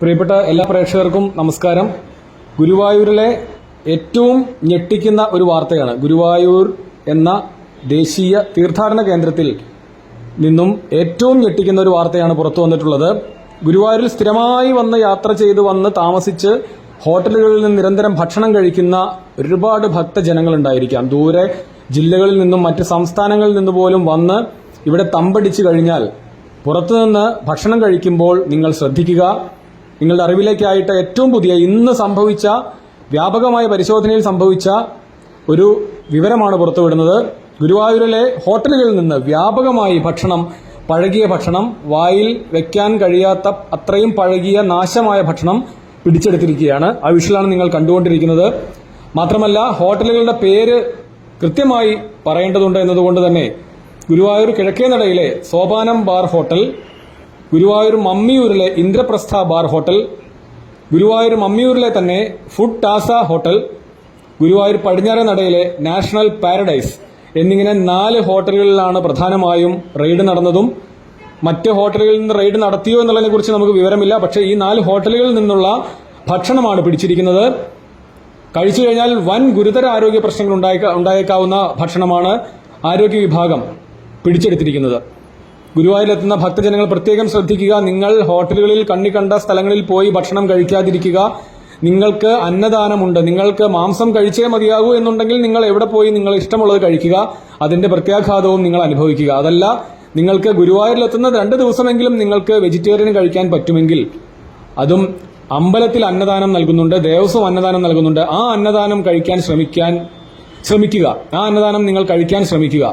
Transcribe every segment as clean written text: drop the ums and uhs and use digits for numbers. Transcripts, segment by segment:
പ്രിയപ്പെട്ട എല്ലാ പ്രേക്ഷകർക്കും നമസ്കാരം. ഗുരുവായൂരിലെ ഏറ്റവും ഞെട്ടിക്കുന്ന ഒരു വാർത്തയാണ്. ഗുരുവായൂർ എന്ന ദേശീയ തീർത്ഥാടന കേന്ദ്രത്തിൽ നിന്നും ഏറ്റവും ഞെട്ടിക്കുന്ന ഒരു വാർത്തയാണ് പുറത്തു വന്നിട്ടുള്ളത്. ഗുരുവായൂരിൽ സ്ഥിരമായി വന്ന് യാത്ര ചെയ്ത് വന്ന് താമസിച്ച് ഹോട്ടലുകളിൽ നിന്ന് നിരന്തരം ഭക്ഷണം കഴിക്കുന്ന ഒരുപാട് ഭക്തജനങ്ങൾ ഉണ്ടായിരിക്കാം. ദൂരെ ജില്ലകളിൽ നിന്നും മറ്റ് സംസ്ഥാനങ്ങളിൽ നിന്ന് പോലും വന്ന് ഇവിടെ തമ്പടിച്ചു കഴിഞ്ഞാൽ പുറത്തുനിന്ന് ഭക്ഷണം കഴിക്കുമ്പോൾ നിങ്ങൾ ശ്രദ്ധിക്കുക. നിങ്ങളുടെ അറിവിലേക്കായിട്ട് ഏറ്റവും പുതിയ ഇന്ന് സംഭവിച്ച വ്യാപകമായ പരിശോധനയിൽ സംഭവിച്ച ഒരു വിവരമാണ് പുറത്തുവിടുന്നത്. ഗുരുവായൂരിലെ ഹോട്ടലുകളിൽ നിന്ന് വ്യാപകമായി പഴകിയ ഭക്ഷണം, വായിൽ വെക്കാൻ കഴിയാത്ത അത്രയും പഴകിയ നാശമായ ഭക്ഷണം പിടിച്ചെടുത്തിരിക്കുകയാണ്. ആ വിഷ്വലാണ് നിങ്ങൾ കണ്ടുകൊണ്ടിരിക്കുന്നത്. മാത്രമല്ല, ഹോട്ടലുകളുടെ പേര് കൃത്യമായി പറയേണ്ടതുണ്ട് എന്നതുകൊണ്ട് തന്നെ ഗുരുവായൂർ കിഴക്കേനടയിലെ സോപാനം ബാർ ഹോട്ടൽ, ഗുരുവായൂർ മമ്മിയൂരിലെ ഇന്ദ്രപ്രസ്ഥ ബാർ ഹോട്ടൽ, ഗുരുവായൂർ മമ്മിയൂരിലെ തന്നെ ഫുഡ് ടാസ ഹോട്ടൽ, ഗുരുവായൂർ പടിഞ്ഞാറേ നടയിലെ നാഷണൽ പാരഡൈസ് എന്നിങ്ങനെ 4 ഹോട്ടലുകളിലാണ് പ്രധാനമായും റെയ്ഡ് നടന്നതും. മറ്റ് ഹോട്ടലുകളിൽ നിന്ന് റെയ്ഡ് നടത്തിയോ എന്നുള്ളതിനെ കുറിച്ച് നമുക്ക് വിവരമില്ല. പക്ഷേ ഈ 4 ഹോട്ടലുകളിൽ നിന്നുള്ള ഭക്ഷണമാണ് പിടിച്ചിരിക്കുന്നത്. കഴിച്ചു കഴിഞ്ഞാൽ വൻ ഗുരുതര ആരോഗ്യ പ്രശ്നങ്ങൾ ഉണ്ടായേക്കാവുന്ന ഭക്ഷണമാണ് ആരോഗ്യ വിഭാഗം പിടിച്ചെടുത്തിരിക്കുന്നത്. ഗുരുവായൂരിലെത്തുന്ന ഭക്തജനങ്ങൾ പ്രത്യേകം ശ്രദ്ധിക്കുക. നിങ്ങൾ ഹോട്ടലുകളിൽ കണ്ട സ്ഥലങ്ങളിൽ പോയി ഭക്ഷണം കഴിക്കാതിരിക്കുക. നിങ്ങൾക്ക് അന്നദാനമുണ്ട്. നിങ്ങൾക്ക് മാംസം കഴിച്ചേ മതിയാകൂ എന്നുണ്ടെങ്കിൽ നിങ്ങൾ എവിടെ പോയി നിങ്ങൾ ഇഷ്ടമുള്ളത് കഴിക്കുക. അതിന്റെ പ്രത്യാഘാതവും നിങ്ങൾ അനുഭവിക്കുക. അതല്ല, നിങ്ങൾക്ക് ഗുരുവായൂരിലെത്തുന്ന 2 ദിവസമെങ്കിലും നിങ്ങൾക്ക് വെജിറ്റേറിയൻ കഴിക്കാൻ പറ്റുമെങ്കിൽ അതും അമ്പലത്തിൽ അന്നദാനം നൽകുന്നുണ്ട്, ദേവസ്വം അന്നദാനം നൽകുന്നുണ്ട്. ആ അന്നദാനം കഴിക്കാൻ ശ്രമിക്കുക. ആ അന്നദാനം നിങ്ങൾ കഴിക്കാൻ ശ്രമിക്കുക.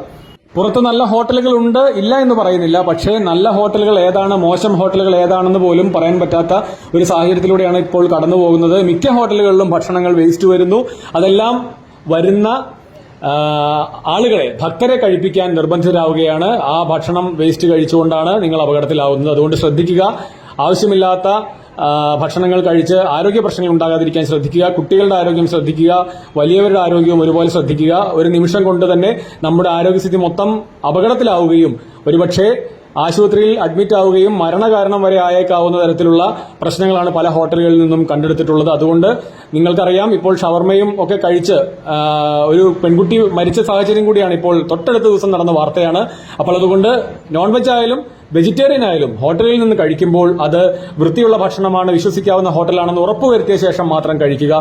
പുറത്ത് നല്ല ഹോട്ടലുകൾ ഉണ്ട്, ഇല്ല എന്ന് പറയുന്നില്ല. പക്ഷേ നല്ല ഹോട്ടലുകൾ ഏതാണ്, മോശം ഹോട്ടലുകൾ ഏതാണെന്ന് പോലും പറയാൻ പറ്റാത്ത ഒരു സാഹചര്യത്തിലൂടെയാണ് ഇപ്പോൾ കടന്നു പോകുന്നത്. മിക്ക ഹോട്ടലുകളിലും ഭക്ഷണങ്ങൾ വേസ്റ്റ് വരുന്നു. അതെല്ലാം വരുന്ന ആളുകളെ, ഭക്തരെ കഴിപ്പിക്കാൻ നിർബന്ധിതരാവുകയാണ്. ആ ഭക്ഷണം വേസ്റ്റ് കഴിച്ചുകൊണ്ടാണ് നിങ്ങൾ അപകടത്തിലാവുന്നത്. അതുകൊണ്ട് ശ്രദ്ധിക്കുക. ആവശ്യമില്ലാത്ത ഭക്ഷണങ്ങൾ കഴിച്ച് ആരോഗ്യ പ്രശ്നങ്ങൾ ഉണ്ടാകാതിരിക്കാൻ ശ്രദ്ധിക്കുക. കുട്ടികളുടെ ആരോഗ്യം ശ്രദ്ധിക്കുക, വലിയവരുടെ ആരോഗ്യവും ഒരുപോലെ ശ്രദ്ധിക്കുക. ഒരു നിമിഷം കൊണ്ട് തന്നെ നമ്മുടെ ആരോഗ്യസ്ഥിതി മൊത്തം അപകടത്തിലാവുകയും ഒരുപക്ഷെ ആശുപത്രിയിൽ അഡ്മിറ്റ് ആവുകയും മരണകാരണം വരെ ആയേക്കാവുന്ന തരത്തിലുള്ള പ്രശ്നങ്ങളാണ് പല ഹോട്ടലുകളിൽ നിന്നും കണ്ടെടുത്തിട്ടുള്ളത്. അതുകൊണ്ട് നിങ്ങൾക്കറിയാം, ഇപ്പോൾ ഷവർമയും ഒക്കെ കഴിച്ച് ഒരു പെൺകുട്ടി മരിച്ച സാഹചര്യം കൂടിയാണ് ഇപ്പോൾ തൊട്ടടുത്ത ദിവസം നടന്ന വാർത്തയാണ്. അപ്പോൾ അതുകൊണ്ട് നോൺ വെജ് ആയാലും വെജിറ്റേറിയൻ ആയാലും ഹോട്ടലിൽ നിന്ന് കഴിക്കുമ്പോൾ അത് വൃത്തിയുള്ള ഭക്ഷണമാണ്, വിശ്വസിക്കാവുന്ന ഹോട്ടലാണെന്ന് ഉറപ്പുവരുത്തിയ ശേഷം മാത്രം കഴിക്കുക.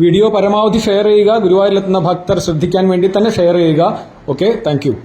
വീഡിയോ പരമാവധി ഷെയർ ചെയ്യുക. ഗുരുവായൂരിലെത്തുന്ന ഭക്തർ ശ്രദ്ധിക്കാൻ വേണ്ടി തന്നെ ഷെയർ ചെയ്യുക. Okay, thank you.